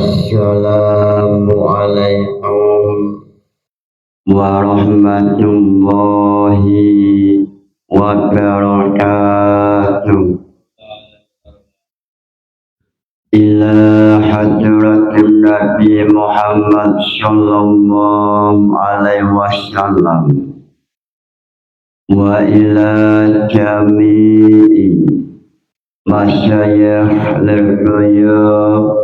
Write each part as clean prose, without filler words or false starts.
Assalamualaikum warahmatullahi wabarakatuh. Ila hadratin Nabi Muhammad sallallahu alaihi wasallam wa ila jami'i masyayikh al-ghuyub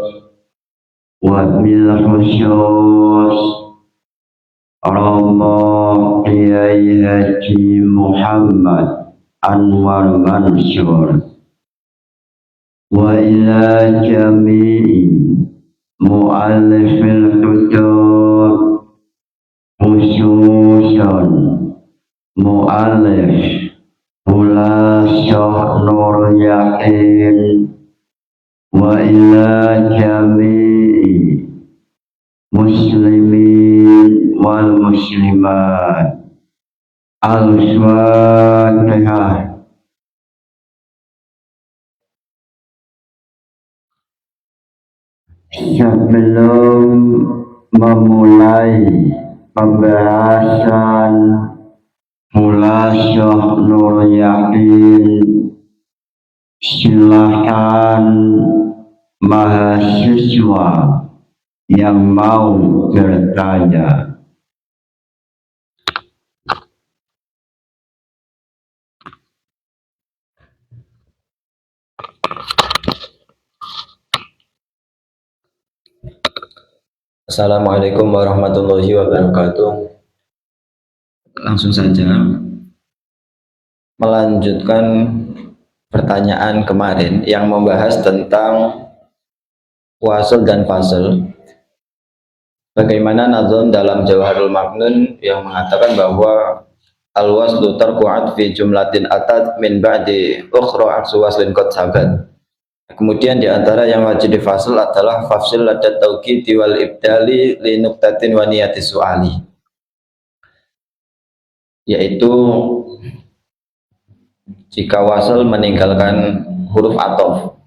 wa bil khusus Rama Kiai Haji Muhammad Anwar Mansur wa ila jami'i mu'allifil kutub khususan mu'allif Mula Syah Nur Yakin wa ila jami'i muslimin wal muslimat. Al-Fatihah. Sebelum memulai pembahasan Mula Syah Nur Yakin, silakan mahasiswa yang mau bertanya. Assalamualaikum warahmatullahi wabarakatuh. Langsung saja melanjutkan pertanyaan kemarin yang membahas tentang wasl dan fasl. Bagaimana nazam dalam Jawharul Maknun yang mengatakan bahwa al-waslu tarku atfi jumlatin atat min ba'di ukhra aksu waslin qad sabat. Kemudian diantara yang wajib difasl adalah fafsil ladat tauqiti wal ibdali li nuqtatin wa niyati su'ali, yaitu jika wasl meninggalkan huruf athof.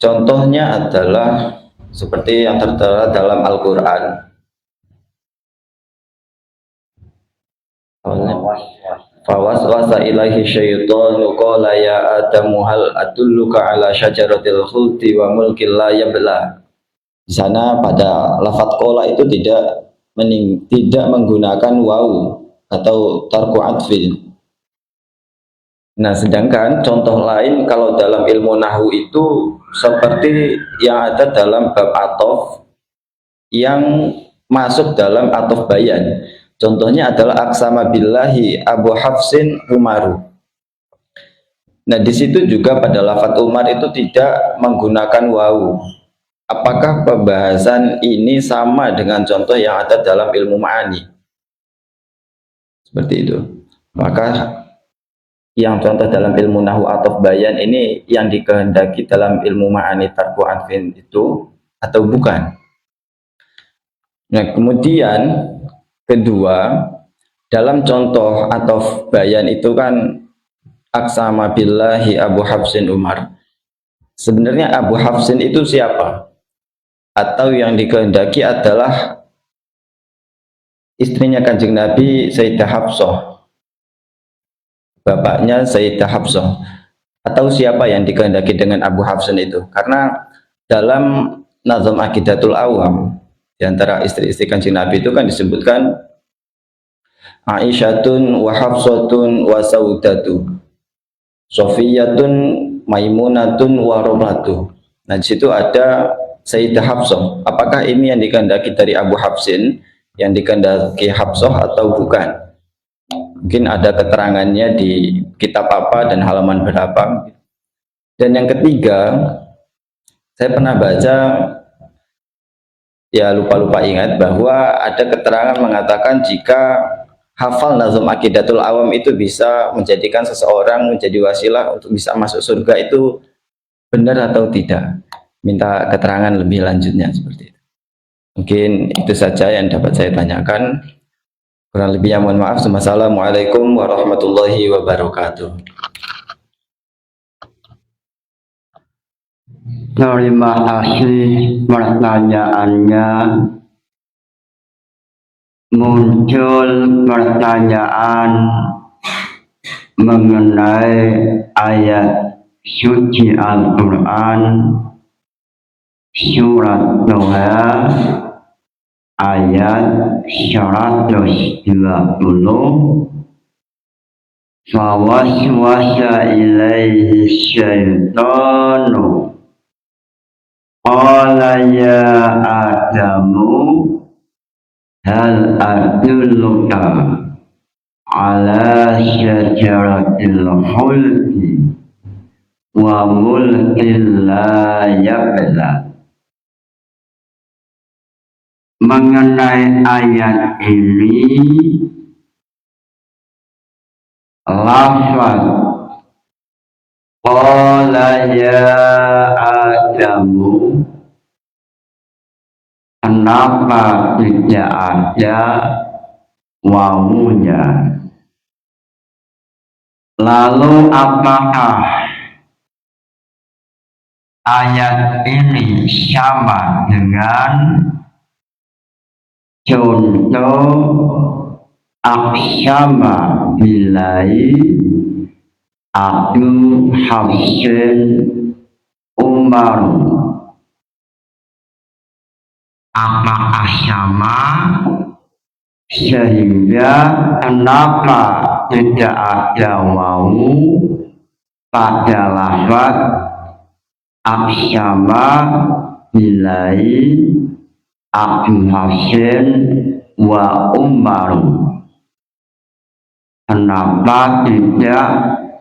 Contohnya adalah seperti yang tertera dalam Al-Quran. Fawaswasa ilaihi syaitanu qala ya Adamu hal adulluka ala syajaratil khuldi wa mulkil la yabla. Di sana pada lafadz qala itu tidak menggunakan waw atau tarku atfin. Nah, sedangkan contoh lain kalau dalam ilmu nahwu itu seperti yang ada dalam bab athof yang masuk dalam athof bayan. Contohnya adalah aqsama billahi Abu Hafsin Umaru. Nah, di situ juga pada lafadz Umar itu tidak menggunakan waw. Apakah pembahasan ini sama dengan contoh yang ada dalam ilmu ma'ani? Seperti itu. Maka yang contoh dalam ilmu nahwu athof bayan ini yang dikehendaki dalam ilmu ma'ani tarku atfin itu atau bukan? Nah, kemudian kedua, dalam contoh athof bayan itu kan aqsama billahi Abu Hafsin Umar. Sebenarnya Abu Hafsin itu siapa? Atau yang dikehendaki adalah istrinya Kanjeng Nabi Sayyidah Hafsah, bapaknya Sayyidah Hafsah, atau siapa yang dikehendaki dengan Abu Hafsin itu? Karena dalam Nazam Aqidatul Awam di antara istri-istri Kanjeng Nabi itu kan disebutkan Aisyatun wa Hafsatun wa Saudatu, Sofiyatun, Maimunatun wa Romatu. Nah, di situ ada Sayyidah Hafsah. Apakah ini yang dikehendaki dari Abu Hafsin, yang dikehendaki Hafsah atau bukan? Mungkin ada keterangannya di kitab apa dan halaman berapa. Dan yang ketiga, saya pernah baca, ya lupa-lupa ingat, bahwa ada keterangan mengatakan jika hafal Nazm Aqidatul Awam itu bisa menjadikan seseorang menjadi wasilah untuk bisa masuk surga, itu benar atau tidak? Minta keterangan lebih lanjutnya seperti itu. Mungkin itu saja yang dapat saya tanyakan. Kurang lebihnya mohon maaf. Wassalamualaikum warahmatullahi wabarakatuh. Terima kasih pertanyaannya. Muncul pertanyaan mengenai ayat suci Al-Quran surat Toha ayat 120. Fawaswasa ilaihi syaitanu qala ya Adamu hal adulluka ala syajaratil khuldi wa mulkin la yabla. Mengenai ayat ini, lafaz qala ya Adamu, kenapa tidak ada wawunya? Lalu apakah ayat ini sama dengan contoh aqsama billahi Abu Hafsin Umar? Apakah sama? Sehingga kenapa tidak ada wawu pada lafaz aqsama billahi Abu Hafsin wa Umar? Kenapa tidak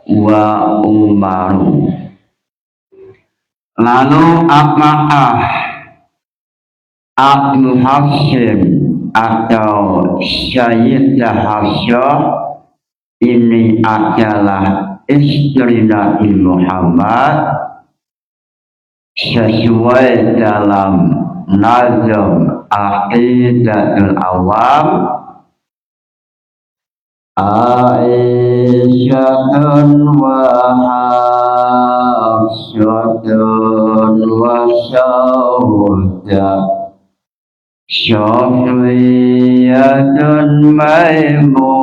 wa Umar? Lalu apakah Abu Hafsin atau Sayyidah Hafsah ini adalah istri Nabi Muhammad sesuai dalam nazam Aqidatul Awam? Aisyatun wa Hafsatun wa Saudah Syafiyatun Maimunatun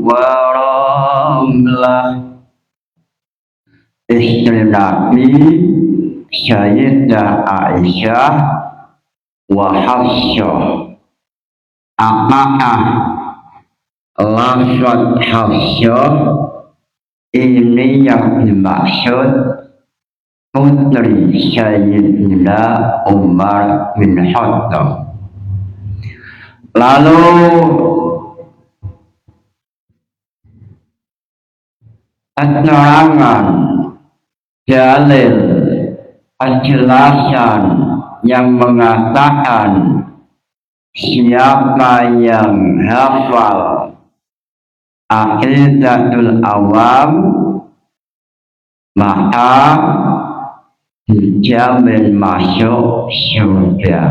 wa Ramlah. Istri Nabi Sayyidah Aisyah wa Hafsah. Apakah lafaz Hafsah ini yang dimaksud putri Sayyidina Umar bin Khattab? Lalu keterangan dalil penjelasan yang mengatakan siapa yang hafal Aqidatul Awam maka dijamin masuk surga.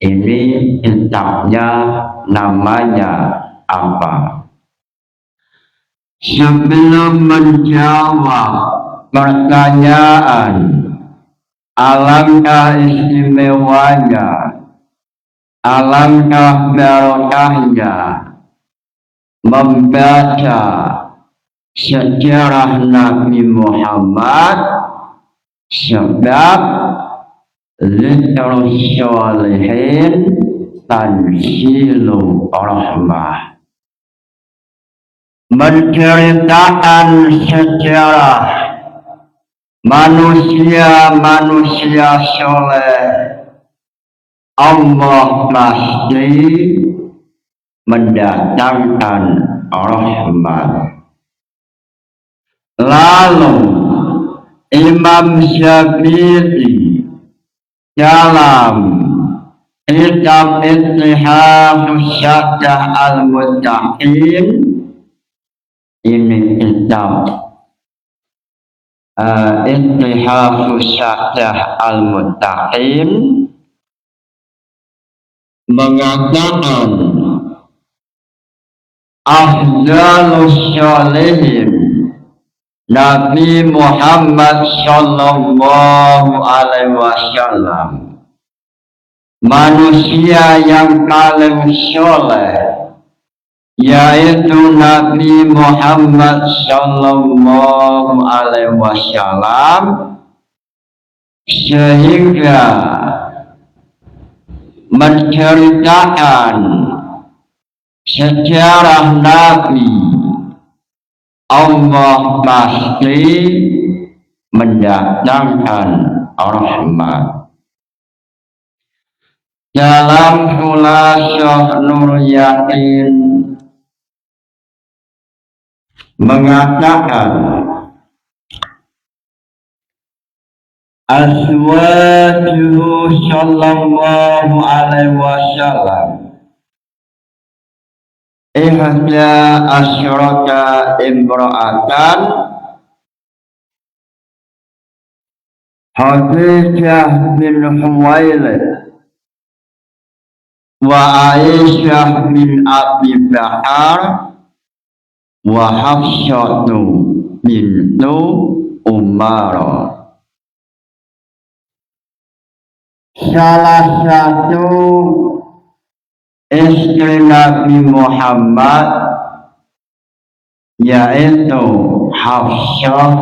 Ini kitabnya namanya apa? Sebelum menjawab pertanyaan alangkah istimewanya, alangkah barokahnya membaca sejarah Nabi Muhammad, sebab Zikrul Sholihin Tanzilu Rahmah, menceritakan sejarah manusia-manusia soleh, Allah pasti mendatangkan rahmat. Lalu Imam Syafi'i dalam kitab Ittihadus Syaddah Al-Muttaqin, ini kitab Ittihadus Syaddah Al-Muttaqin, mengatakan afdalus sholihin, Nabi Muhammad Sallallahu Alaihi Wasallam, manusia yang paling soleh, yaitu Nabi Muhammad Sallallahu Alaihi Wasallam, sehingga menceritakan sejarah Nabi, Allah pasti mendatangkan rahmat. Dalam Khulasah Nur Yakin mengatakan, azwajuhu sallallahu alaihi wasallam ihda asyrata imra'atan Khadijah bin Khuwailid wa Aisyah bin Abi Bakar wa Hafsatu bintu Umar. Salah satu istri Nabi Muhammad yaitu Hafsah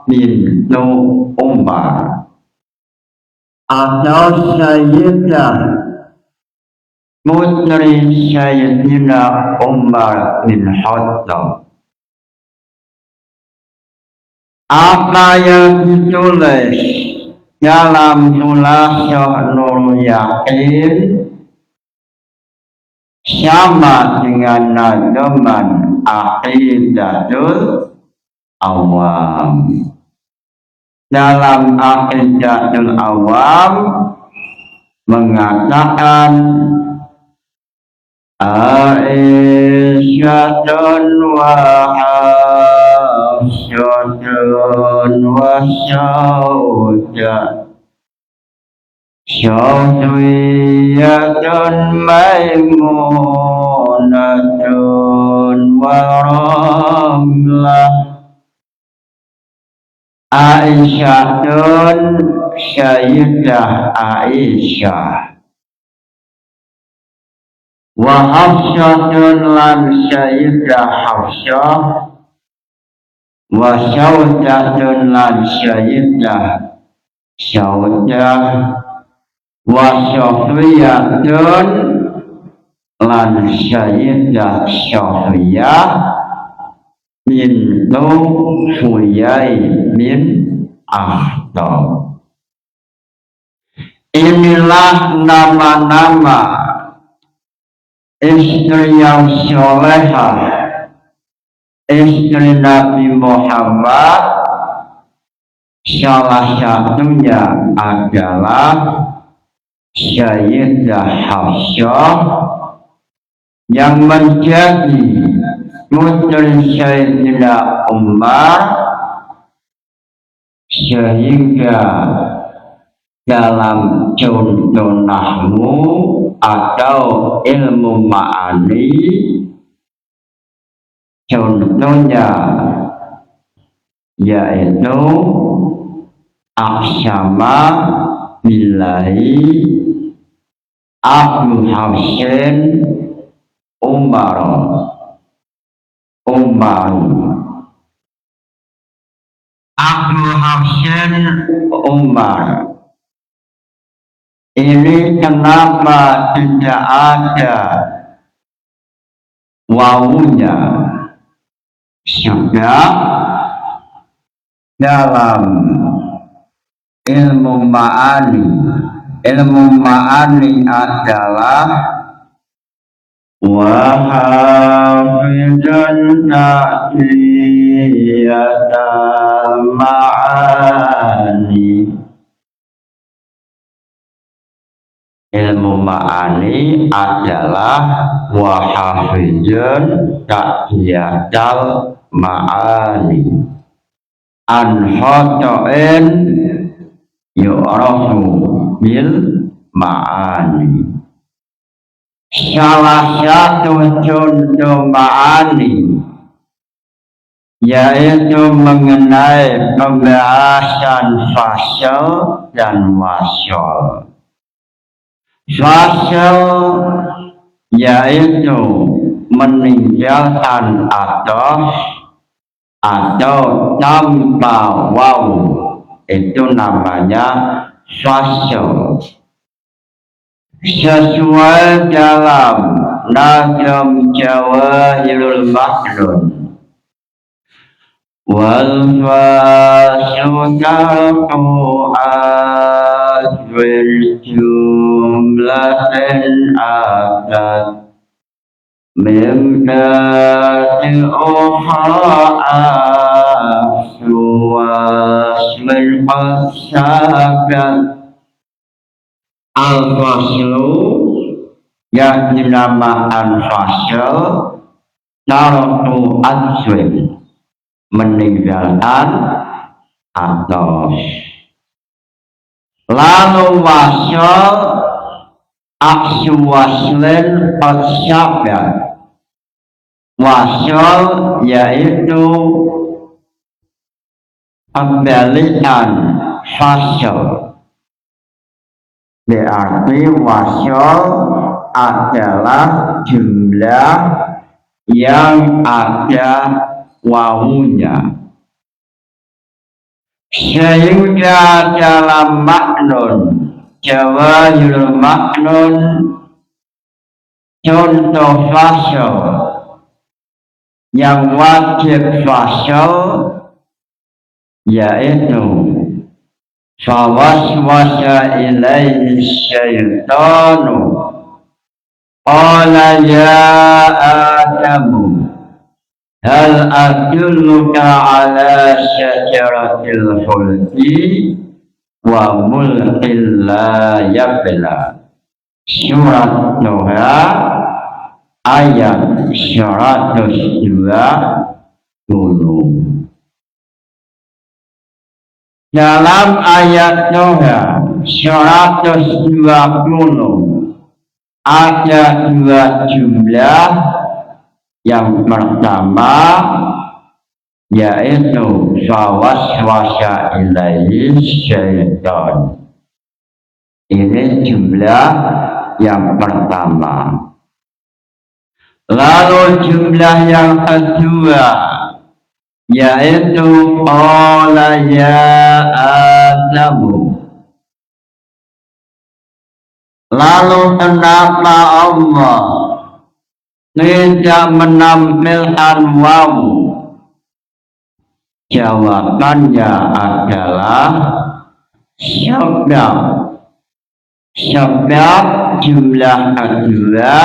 bintu Umar atau Sayyidah putri Sayyidina Umar bin Khattab. Apa yang ditulis dalam Khulasah Nur Yakin sama dengan nazaman Aqidatul Awam. Dalam Aqidatul Awam mengatakan Aisyatun wa Hafsatun wa Saudah Syawiyatun Maimunatun wa Ramlah. Aisyatun Sayyidah Aisyah wa Hafsatun lan Sayyidah Hafsah wa Saudatun lan Sayyidah Saudah wa Sofiyatun lan Sayyidah Sofiyah bintu Huyai bin Akhtab. Inilah nama-nama istri yang solehah, istri Nabi Muhammad. Salah satunya adalah Sayyidah Hafsah yang menjadi putri Sayyidina Umar, sehingga dalam contoh nahwu atau ilmu ma'ani contohnya yaitu Aqsama billahi Abu Hafsin Umar. Abu Hafsin Umar. Ini kenapa tidak ada wawunya? Sebab dalam ilmu ma'ani adalah wahafidun ta'iyatal ma'ani. Ilmu ma'ani adalah wahafidun ta'iyatal ma'ani an khoto'in yu'rafu bil ma'ani. Salah satu contoh ma'ani yaitu mengenai pembahasan fasal dan wasal. Fasal yaitu meninggalkan atau tanpa waw, itu namanya fasal. Sesuai dalam Nazm Jawahirul Maknun, wal faslu azwil jumlatin akad mimdati ukhra aswasmil qasakat. Al-faslu yang dinamakan fasal tarku azwin, meninggalkan atau. Lalu wasal aksu waslin qasakat. Wasal yaitu pembalikan fasal. Berarti wasal adalah jumlah yang ada wawunya. Sehingga dalam maknun Jawahirul Maknun, contoh fasal yang wajib fasal yaitu fawaswasa ilaihi syaitanu qala ya Adamu hal adulluka ala syajaratil khuldi wa mulkin la yabla. Surat Nuha ayat 120. Dalam ayat Nuha 120 ada dua jumlah. Yang pertama yaitu fawaswasa ilaihi syaitan. Ini jumlah yang pertama. Lalu jumlah yang kedua yaitu qala ya Adamu. Lalu kenapa Allah tidak menampilkan waw? Jawabannya adalah sebab jumlah kedua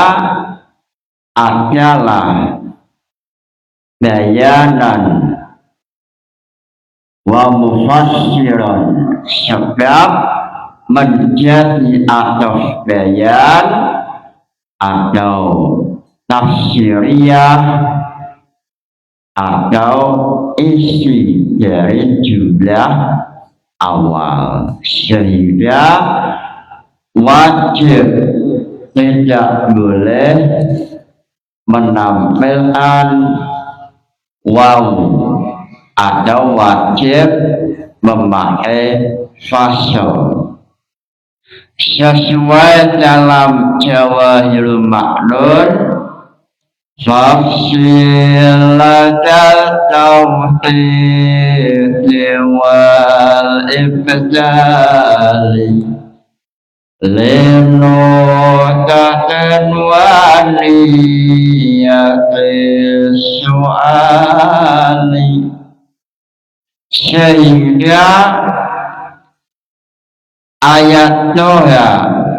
adalah bayanan wa mufassiran, sebab menjadi atas bayan atau tafsiriyah atau isi dari jumlah awal, sehingga wajib tidak boleh menampilkan waw atau wajib memakai fasal. Sesuai dalam Jawahirul Maknun, fafsilatal tauhid wal ibdali linukatan wa niyatis su'ali. Sehingga ayat Nuha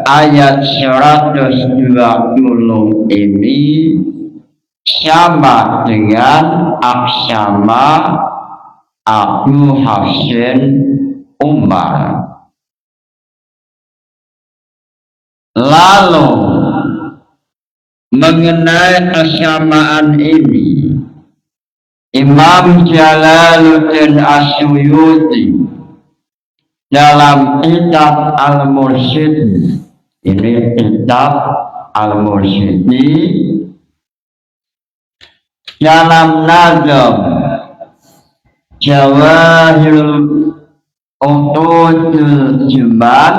ayat 120 ini sama dengan aksama Abu Hasan Umar. Lalu mengenai kesamaan ini, Imam Jalaluddin Asyuyuti dalam kitab Al-Mursyidi, ini kitab Al-Mursyidi, dalam nazm Jawahirul Uqudul Juman,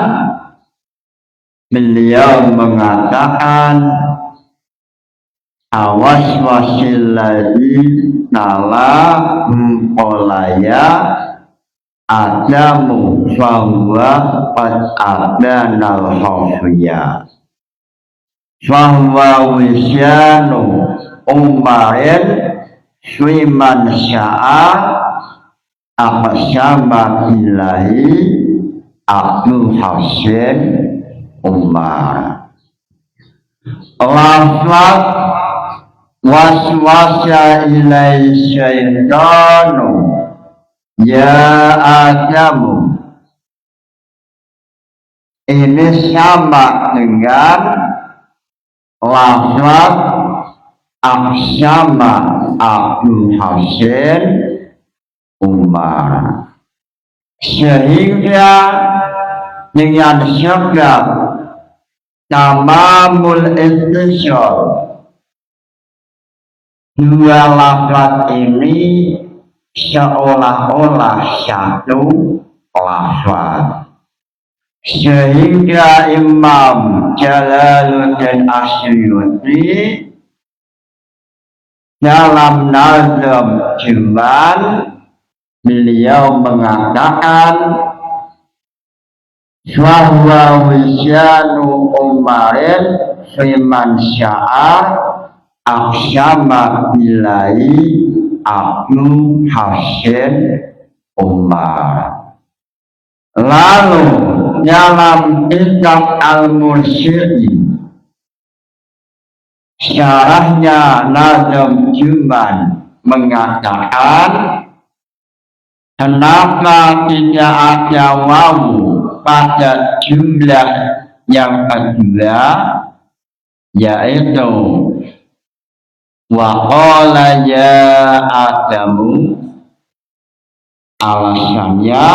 beliau mengatakan awas wasilladzi nala mempolaya adamu fahuwa qad abanal khafiyah fahuwa wisyanu umarin swiman sya'a aqsama billahi Abdul Hasim Umar. Lafaz waswasa ilai syaitanu ya Adamu ini sama dengan lafaz aqsama Abdul Hasim Umar, sehingga dengan sebab tamamul intisal dua lafaz ini seolah-olah satu lafaz, sehingga Imam Jalaluddin Asyuyuti dalam nazm Juman beliau mengatakan Wahwa wisyanu umarin fiman sya'ar aksyama bilai Abdul Hasim Umar. Lalu dalam kitab Al-Mursyidi syarahnya Nazm Juman mengatakan kenapa tidak ada wawu pada jumlah yang kedua, yaitu wa qala ya Adamu. Alasannya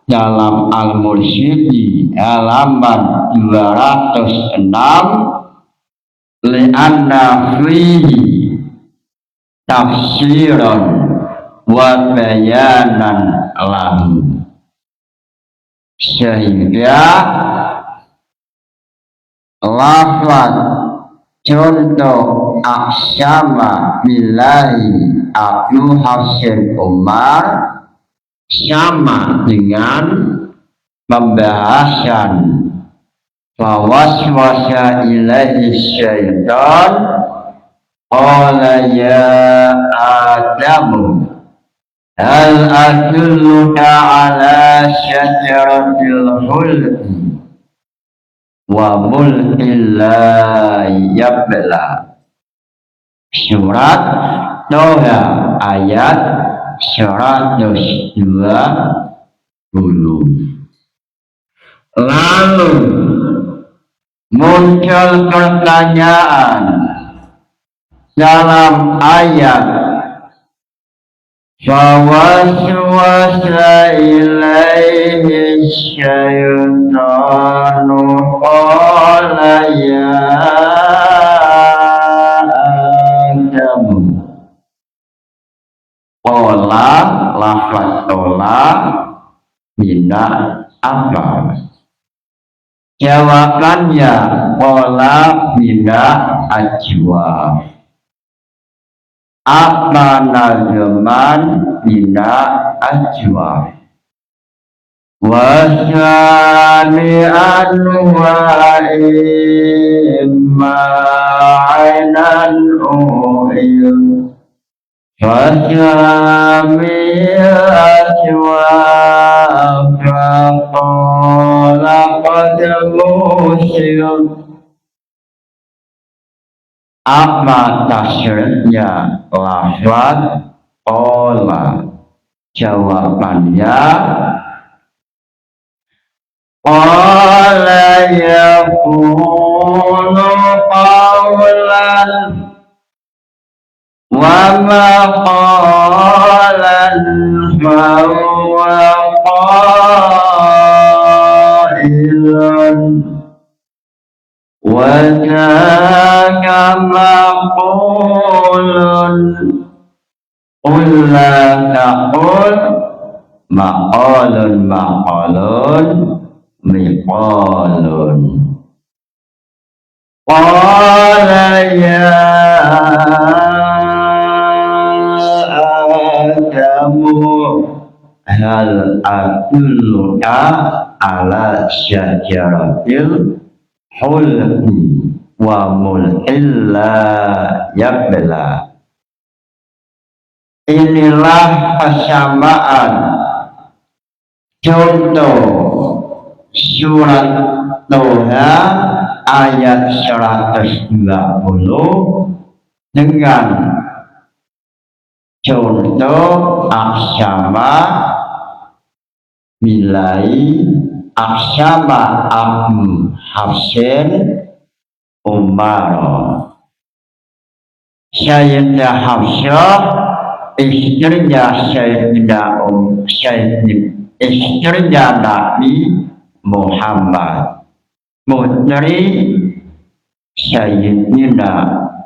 dalam Al-Mursyidi halaman 206, li'anna fihi tafsiran wa bayanan lahu, sehingga lafaz contoh aksama billahi Abdul Hasim Umar sama dengan pembahasan fawaswasa ilaihi syaitan qala ya Adamu hal adulluka ala syajaratil khuldi wa mulkin la yabla. Surat Toha ayat 120. Lalu muncul pertanyaan dalam ayat fawaswasa ilaihi syaitanu qala ya Adamu. Qala lafaz qala bina apa? Jawabannya qala bina ajwab. Apa nazman bina ajwa wasani'an wa imma'ainan u'il fasami ajwa faqala qad musyir. Apa tasyrifnya lafaz qala? Jawabannya qala yakunu qawlan wa ma qalan fa huwa qailun wajaka maqulun Ulla taqul maqalun maqalun miqalun. Qala ya Adamu hal adulluka ala syajaratil hulmi wa mulkin la yabla. Inilah persamaan contoh surat Toha ayat 120 dengan contoh aksama milai aksama Hafsin Umar. Sayyidah Hafsah istrinya istrinya Nabi Muhammad, putri Sayyidina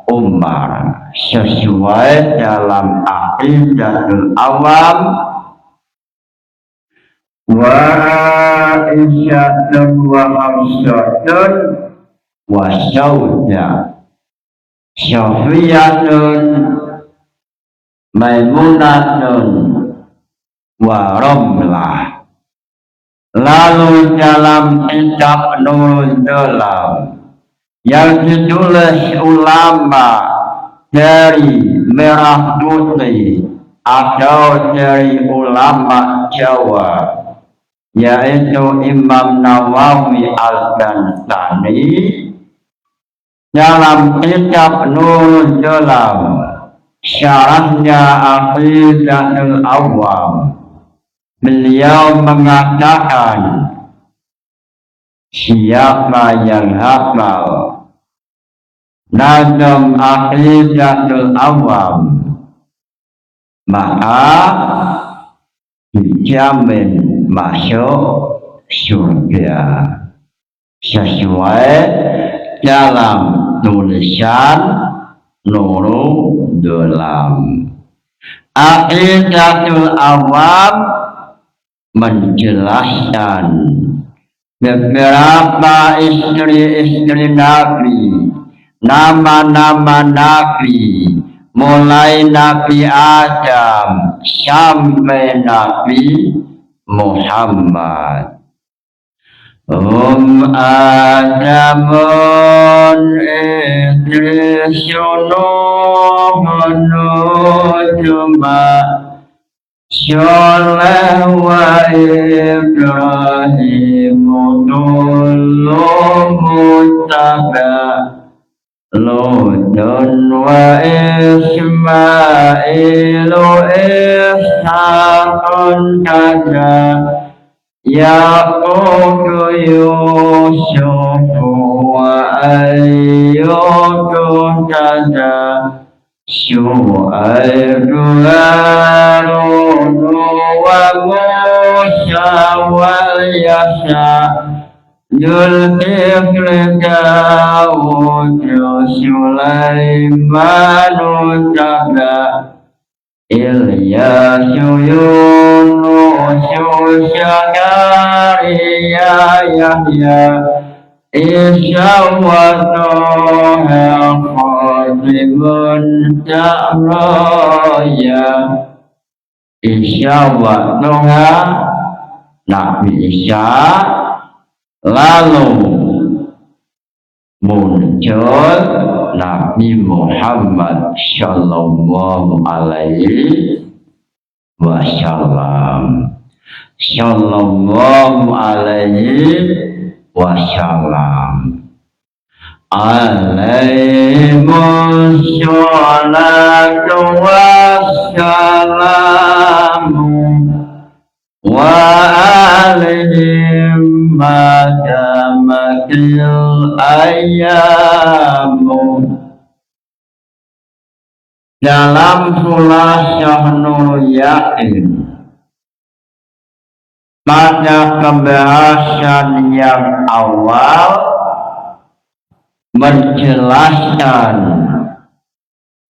Umar, sesuai dalam aqidatul awam. Wa Aisyatun wa Hafsatun wa Saudah, Sofiyatun, Maimunatun wa Ramlah. Lalu dalam kitab Nurul Dalam yang ditulis ulama dari Merah Putih atau dari ulama Jawa, yaitu Imam Nawawi Al-Bantani, dalam kitab Nurul Dalam syarahnya Aqidatul Awam, beliau mengatakan siapa yang hafal nazam Aqidatul Awam maka dijamin masuk surga sesuai dalam tulisan Nurul Dalam. Aqidatul Awam menjelaskan beberapa istri-istri Nabi, nama-nama Nabi, mulai Nabi Adam sampai Nabi Muhammad. Adamun Idrisun Cuma Sholeh wa Ibrahim Dulu Mutaba Lutun wa Ismailu Ishaqun kada Yaqub Yusuf wa Ayyub kada Syu'aib Harun wa Musa wal Yasa Zulkifli Dawud Sulaiman Tabla Ilyas Yunus Syakaria Yahya Isa wa Toha Khatimun Ta'raya. Isa wa Toha Nabi Isa, lalu muncul Nabi Muhammad Sallallahu Alaihi Wasallam. Sallallahu Alaihi Wasallam. Alaihimus salatu wassalamu wa alaihim madamatil ayyamu. Dalam Khulasah Nur Yakin, pada pembahasan yang awal menjelaskan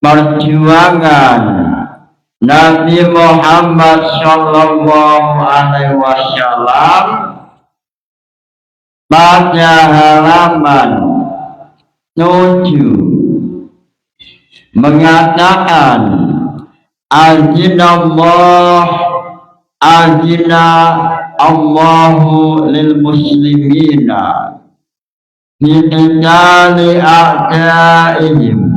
perjuangan Nabi Muhammad Sallallahu Alaihi Wasallam pada halaman 7 mengatakan azina Allahu lil muslimina fi qitali a'daihim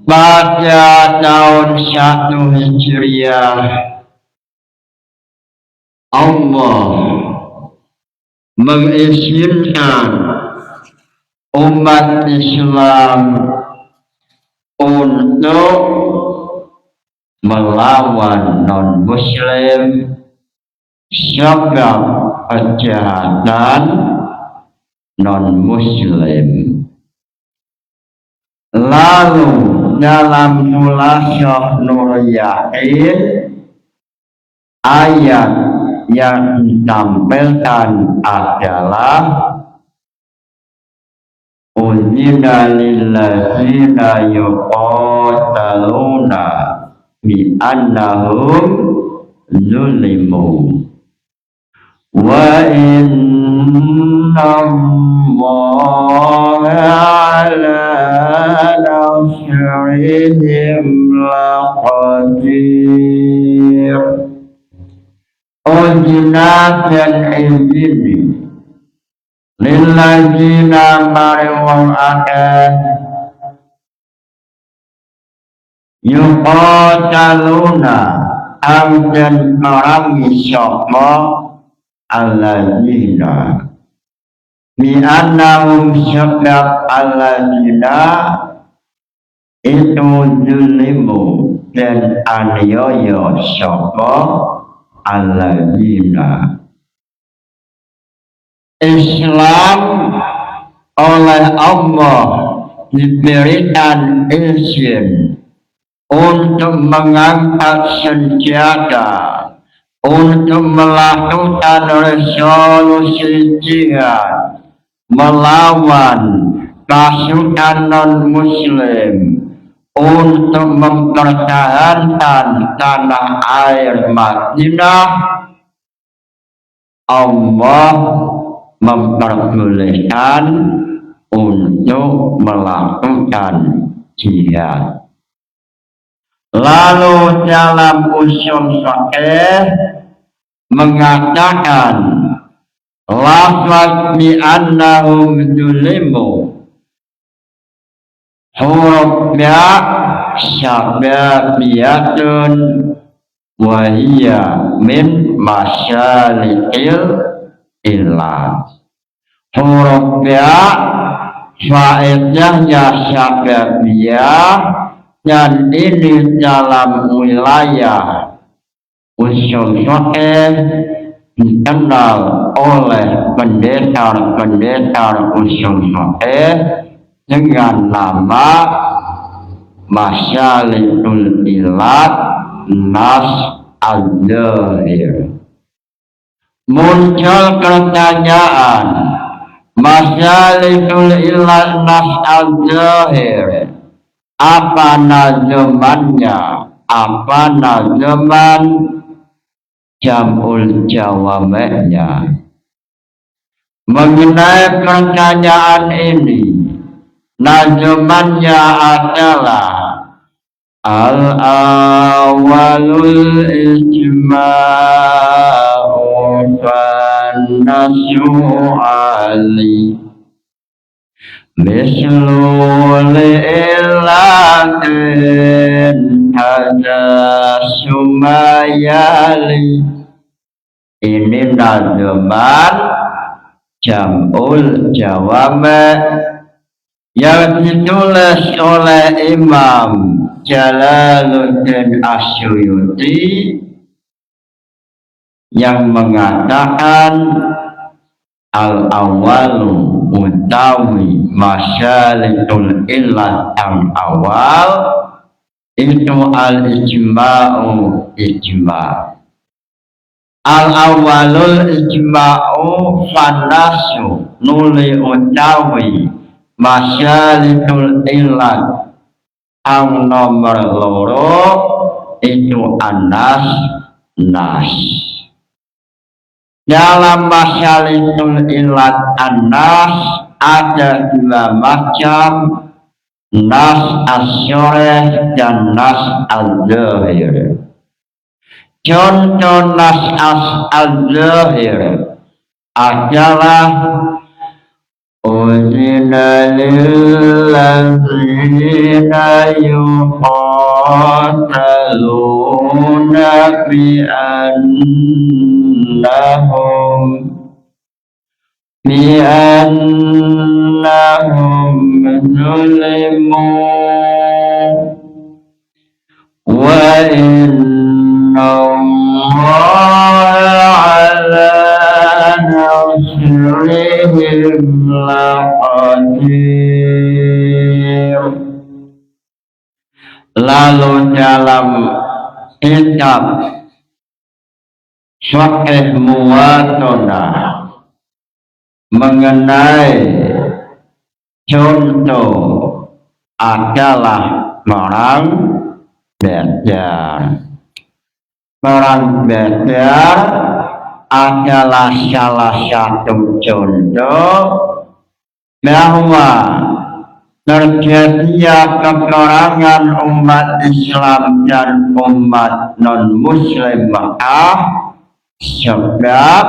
pada tahun 1 Hijriah. Allah mengizinkan umat Islam untuk melawan non-muslim sebab kejahatan non-muslim. Lalu dalam Khulasatul Nur Yakin ayat yang ditampilkan adalah uzina lillazina yuqataluna bi annahum zulimu wa inna Allaha ala nasrihim laqadir. Uzina dan izini lillazina mariwang akan yuqataluna amdan merangi sapa allazina bi'annahum sebab allazina itu zulimu dan aniaya sapa allazina. Islam oleh Allah diberikan izin untuk mengangkat senjata, untuk melakukan resolusi jihad melawan pasukan non-muslim, untuk mempertahankan tanah air Madinah. Allah memperbolehkan untuk melakukan jihad. Lalu dalam usul fikih mengatakan lafaz bi annahum zulimu huruf ya sababiyatun wa hiya min masyalikil ilah. Huruf ya faedahnya sababiyah dan ini dalam wilayah usul fikih dikenal oleh pendekar-pendekar usul fikih dengan nama masyalikul ilat nas al-zahir. Muncul pertanyaan, masyalikul ilat nas al-zahir, apa nazamannya? Apa nazaman jamul jawamehnya? Mengenai pertanyaan ini, nazamannya adalah al-awwalul ijma'u fan-nasu ali mislu li'latin hadza sumayali. Ini nazaman jamul jawame yang ditulis oleh Imam Jalaluddin Asyuyuti yang mengatakan al-awwalu utawi masyalikul illat yang awal itu al-ijma'u ijma'. Al-awwalul ijma'u fanasu nuli utawi masyalitul ilat ang nomor loro itu anas nas. Dalam masyalitul ilat anas ada dua macam, nas as-syarih dan nas al-zahir. Contoh nas al-zahir adalah uzina lillazina yuqataluna bi'annahum zulimu wa ala nasrihim laqadir. Lalu dalam kitab Sahih Muwatonah mengenai contoh adalah orang belajar. Orang belajar adalah salah satu contoh bahwa terjadinya peperangan umat Islam dan umat non-Muslim sebab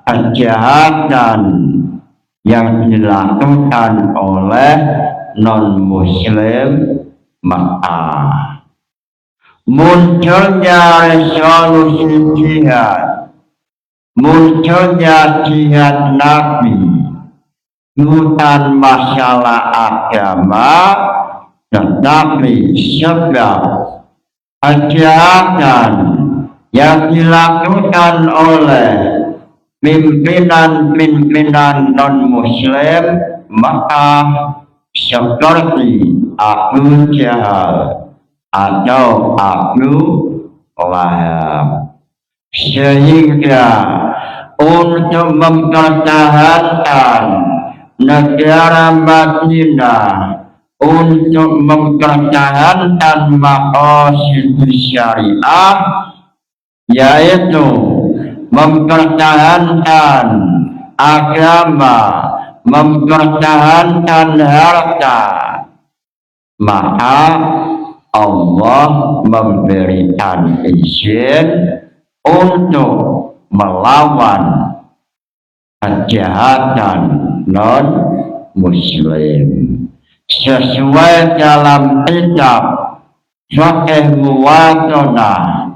kejahatan yang dilakukan oleh non-Muslim Makkah. Munculnya resolusi jihad, munculnya jihad Nabi, bukan masalah agama, tetapi sebab kejahatan yang dilakukan oleh pimpinan-pimpinan non-Muslim Makkah seperti Abu Jahal atau Abu Lahab, sehingga untuk mempertahankan negara Madinah, untuk mempertahankan maqasid syariah, yaitu mempertahankan agama, mempertahankan harta, maka Allah memberikan izin untuk melawan kejahatan non-Muslim sesuai dalam kitab Sahih Muwatonah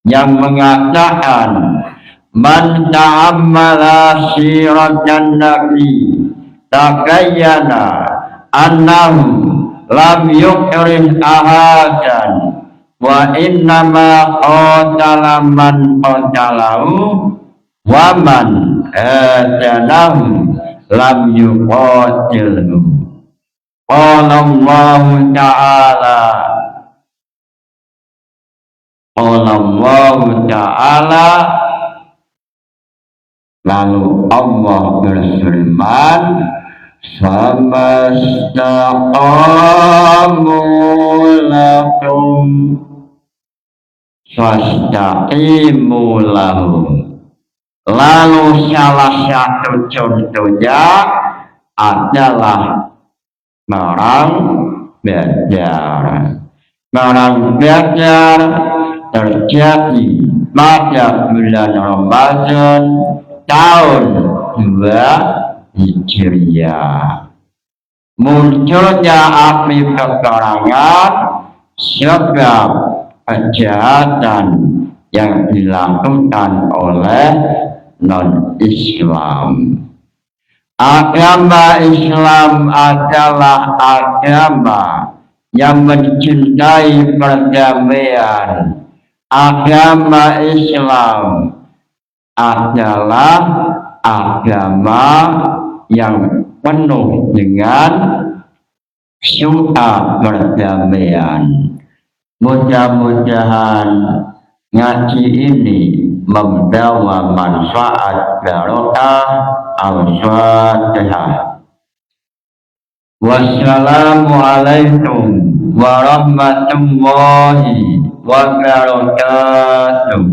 yang mengatakan man ta'ammala siratan nabi takayyana annahu lam yukrih ahadan wa innama qatala man qatalahu wa man adanahu lam yuqatilhu. Qala Allah Ta'ala, lalu Allah berfirman, famastaqamu lakum fastaqimu lahum. Lalu salah satu contohnya adalah orang belajar. Orang belajar terjadi pada bulan Ramadan tahun 2 Hijriah. Munculnya api peperangan sebab kejahatan yang dilakukan oleh non-Islam. Agama Islam adalah agama yang mencintai perdamaian. Agama Islam adalah agama yang penuh dengan suka perdamaian. Mudah-mudahan ngaji ini membawa manfaat barokah. Al-Fatihah. Wassalamualaikum warahmatullahi wabarakatuh.